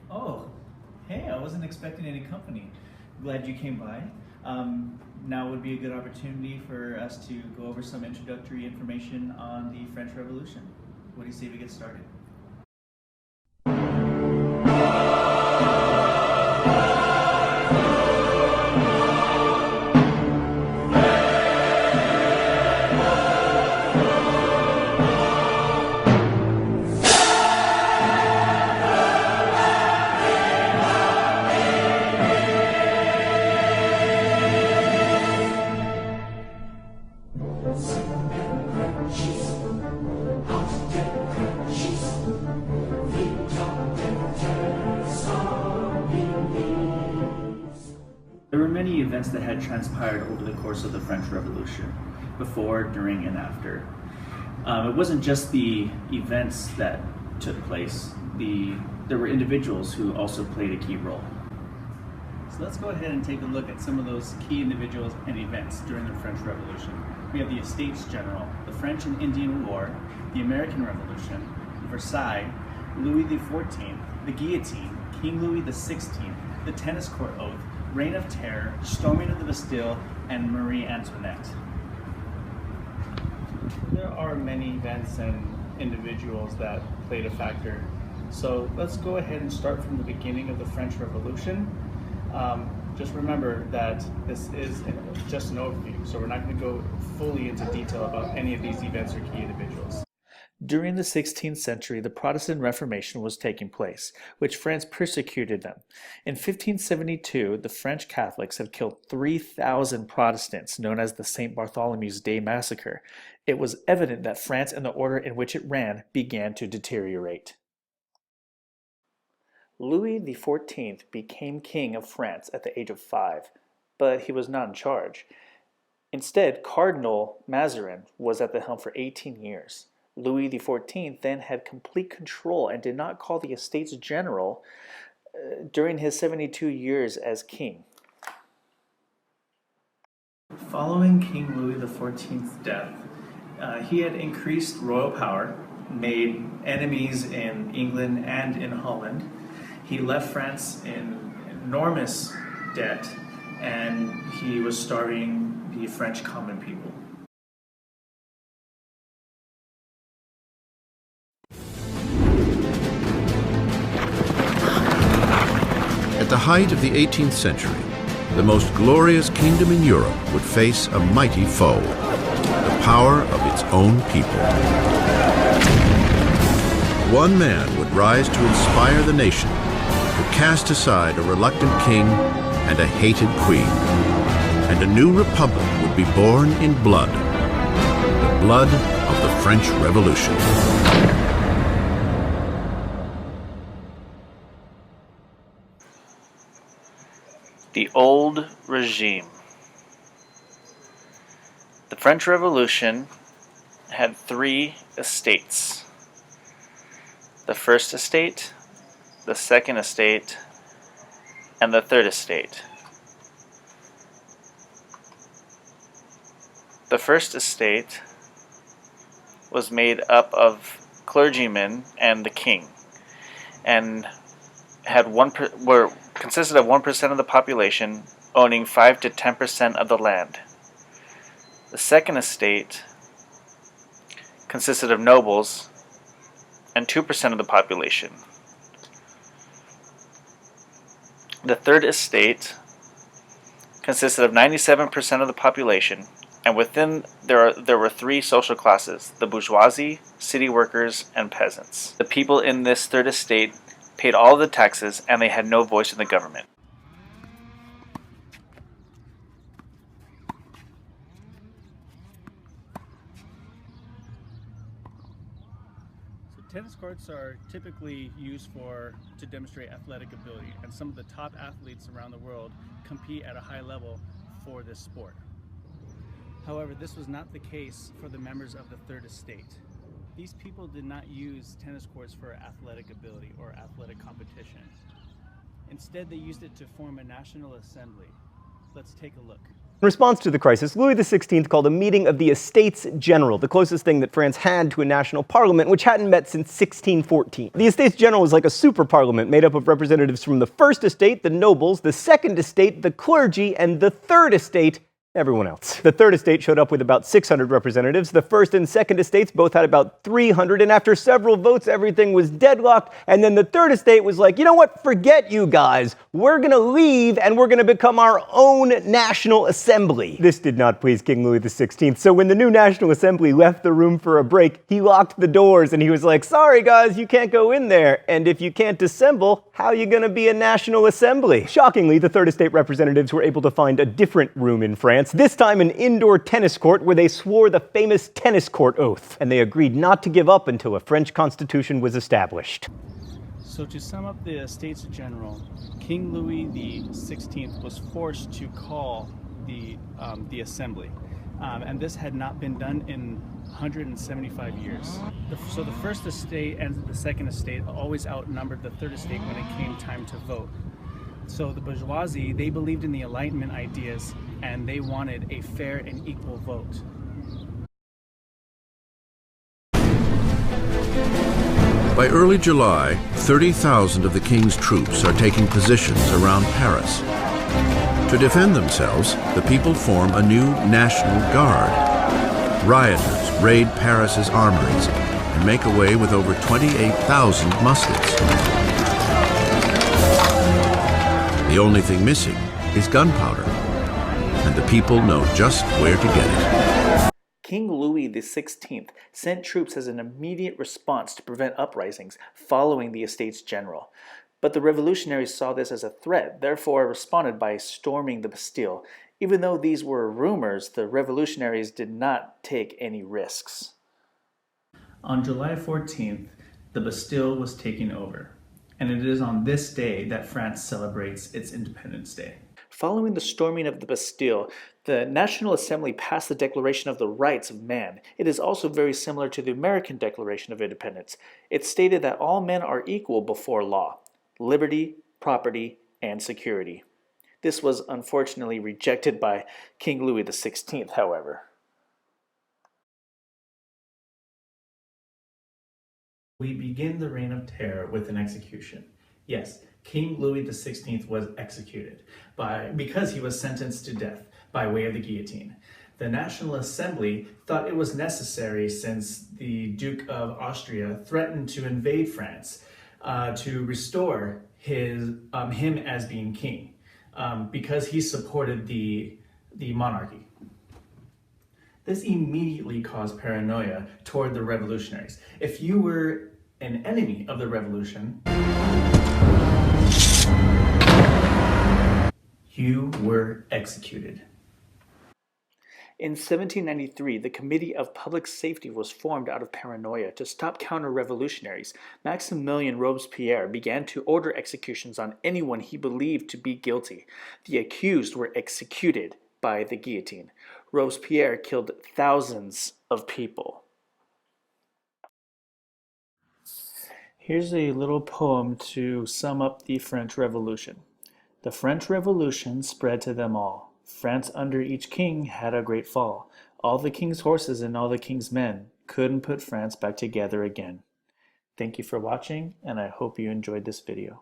Oh, hey, I wasn't expecting any company. Glad you came by. Now would be a good opportunity for us to go over some introductory information on the French Revolution. What do you say we get started? There were many events that had transpired over the course of the French Revolution, before, during, and after. It wasn't just the events that took place, there were individuals who also played a key role. So let's go ahead and take a look at some of those key individuals and events during the French Revolution. We have the Estates General, the French and Indian War, the American Revolution, Versailles, Louis XIV, the guillotine, King Louis XVI, the Tennis Court Oath, Reign of Terror, Storming of the Bastille, and Marie Antoinette. There are many events and individuals that played a factor. So let's go ahead and start from the beginning of the French Revolution. Just remember that this is just an overview, so we're not going to go fully into detail about any of these events or key individuals. During the 16th century, the Protestant Reformation was taking place, which France persecuted them. In 1572, the French Catholics had killed 3,000 Protestants, known as the St. Bartholomew's Day Massacre. It was evident that France and the order in which it ran began to deteriorate. Louis XIV became king of France at the age of 5, but he was not in charge. Instead, Cardinal Mazarin was at the helm for 18 years. Louis XIV then had complete control and did not call the Estates General during his 72 years as king. Following King Louis XIV's death, he had increased royal power, made enemies in England and in Holland. He left France in enormous debt, and he was starving the French common people. At the height of the 18th century, the most glorious kingdom in Europe would face a mighty foe, the power of its own people. One man would rise to inspire the nation, to cast aside a reluctant king and a hated queen, and a new republic would be born in blood, the blood of the French Revolution. The old regime. The French Revolution had 3 estates. The first estate, the second estate, and the third estate. The first estate was made up of clergymen and the king, and consisted of 1% of the population owning 5 to 10% of the land. The second estate consisted of nobles and 2% of the population. The third estate consisted of 97% of the population, and within there were 3 social classes: the bourgeoisie, city workers, and peasants. The people in this third estate paid all the taxes, and they had no voice in the government. Tennis courts are typically used to demonstrate athletic ability, and some of the top athletes around the world compete at a high level for this sport. However, this was not the case for the members of the Third Estate. These people did not use tennis courts for athletic ability or athletic competition. Instead, they used it to form a national assembly. Let's take a look. In response to the crisis, Louis XVI called a meeting of the Estates General, the closest thing that France had to a national parliament, which hadn't met since 1614. The Estates General was like a super parliament made up of representatives from the First Estate, the nobles, the Second Estate, the clergy, and the Third Estate, everyone else. The Third Estate showed up with about 600 representatives. The First and Second Estates both had about 300, and after several votes, everything was deadlocked, and then the Third Estate was like, you know what, forget you guys. We're gonna leave, and we're gonna become our own National Assembly. This did not please King Louis XVI, so when the new National Assembly left the room for a break, he locked the doors, and he was like, sorry guys, you can't go in there, and if you can't assemble, how are you gonna be a National Assembly? Shockingly, the Third Estate representatives were able to find a different room in France, this time an indoor tennis court where they swore the famous tennis court oath, and they agreed not to give up until a French constitution was established. So to sum up the Estates General, King Louis XVI was forced to call the assembly, and this had not been done in 175 years. So the First Estate and the Second Estate always outnumbered the Third Estate when it came time to vote. So the bourgeoisie, they believed in the Enlightenment ideas, and they wanted a fair and equal vote. By early July, 30,000 of the king's troops are taking positions around Paris. To defend themselves, the people form a new National Guard. Rioters raid Paris's armories and make away with over 28,000 muskets. The only thing missing is gunpowder, and the people know just where to get it. King Louis XVI sent troops as an immediate response to prevent uprisings following the Estates General. But the revolutionaries saw this as a threat, therefore responded by storming the Bastille. Even though these were rumors, the revolutionaries did not take any risks. On July 14th, the Bastille was taken over, and it is on this day that France celebrates its Independence Day. Following the storming of the Bastille, the National Assembly passed the Declaration of the Rights of Man. It is also very similar to the American Declaration of Independence. It stated that all men are equal before law, liberty, property, and security. This was unfortunately rejected by King Louis XVI, however. We begin the Reign of Terror with an execution. Yes, King Louis XVI was executed because he was sentenced to death by way of the guillotine. The National Assembly thought it was necessary, since the Duke of Austria threatened to invade France, to restore him as being king, because he supported the monarchy. This immediately caused paranoia toward the revolutionaries. If you were an enemy of the revolution, you were executed. In 1793, the Committee of Public Safety was formed out of paranoia to stop counter-revolutionaries. Maximilien Robespierre began to order executions on anyone he believed to be guilty. The accused were executed by the guillotine. Robespierre killed thousands of people. Here's a little poem to sum up the French Revolution. The French Revolution spread to them all. France under each king had a great fall. All the king's horses and all the king's men couldn't put France back together again. Thank you for watching, and I hope you enjoyed this video.